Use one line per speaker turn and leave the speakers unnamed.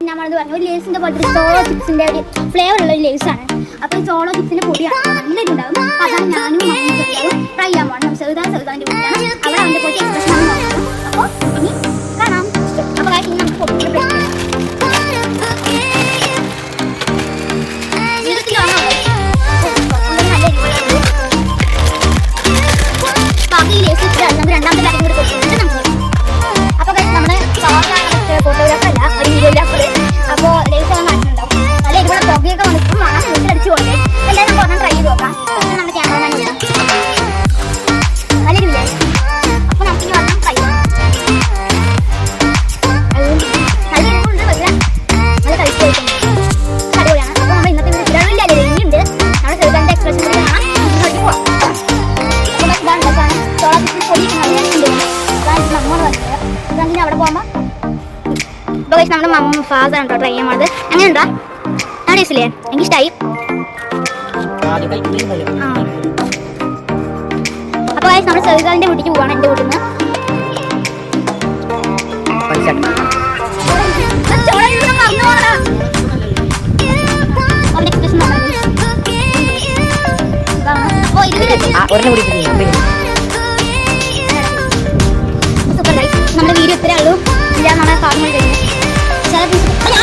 ഞാനത് പറഞ്ഞു ഒരു ലേസിന്റെ പോലത്തെ സോളോ ചിപ്സിന്റെ ഒരു ഫ്ലേവർ ഉള്ള ഒരു ലേസ് ആണ്. അപ്പോൾ ഈ സോളോ ചിപ്സിന്റെ പൊടിയാണ് നല്ലൊരു ഉണ്ടാകും. അപ്പോൾ അതാണ് ഞാനും ട്രൈ ചെയ്യാൻ പോകണം. ചെറുതാൻ്റെ വീട്ടിലാണ് അവിടെ അവൻ്റെ പോയിട്ട് എക്സ്പ്രഷൻ ആണ് നോക്കണം. അപ്പോൾ ഇനി കാണാം. അപ്പോൾ ഇനി നമുക്ക് പൊട്ടിച്ച് ബാക്കി ലേസ് നമുക്ക് രണ്ടാമത്തെ കാര്യം കൂടി കൊടുക്കുന്നുണ്ട് നമുക്ക്. അപ്പോൾ നമ്മുടെ ഫോട്ടോഗ്രാഫർ അല്ല ഒരു വീഡിയോഗ്രാഫർ. അപ്പോൾ ലേസ് ആവാൻ കാണിച്ചിട്ടുണ്ടാവും. നല്ല ഇവിടെ പുകയൊക്കെ വന്നിട്ടും വേണം വീട്ടിലടിച്ച് പോകട്ടെ. എന്തായാലും നമുക്ക് ഒരെണ്ണം ട്രൈ ചെയ്ത് നോക്കാം. നമ്മുടെ ക്യാമറമാൻ നല്ലൊരു വീഡിയോ. അപ്പോൾ നമുക്ക് ഇനി ഒരെണ്ണം ട്രൈ ചെയ്യാം. നല്ല ഉണ്ട് പക്ഷേ നല്ല കഴിച്ച് കഴിക്കുന്നത് അടിപൊളിയാണ്. അപ്പോൾ നമ്മൾ ഇന്നത്തെ വീഡിയോ ഇല്ല ഇനിയുണ്ട്. നമ്മുടെ ചെറുതാൻ്റെ എക്സ്പ്രഷൻ കൂടി കാണാം. മുന്നോട്ട് പോവാം. അപ്പോൾ ഇതാണ് ചോളത്തിൽ പൊടി നല്ലുണ്ട്. അതാണ് നമ്മൾ വന്നത്. ഇതാണെങ്കിൽ അവിടെ പോകുമ്പോൾ ഇപ്പോൾ കഴിച്ച് നമ്മുടെ മമ്മ ഫാദറാണ് കേട്ടോ ട്രൈ ചെയ്യാൻ പോണത്. അങ്ങനെ ഉണ്ടോ? ആ ടേസ്റ്റില്ലേ? എനിക്കിഷ്ടമായി. അപ്പോൾ കഴിച്ച് നമ്മൾ ചെറുതാൻ്റെ വീട്ടിലേക്ക് പോവാണ്. എൻ്റെ വീട്ടിൽ നിന്ന് സൂപ്പർ ഗൈസ്. നമ്മുടെ വീഡിയോ ഇത്രേ ഉള്ളൂ. ഇല്ല നമ്മളെ ഫാർമർ കഴിഞ്ഞു ചില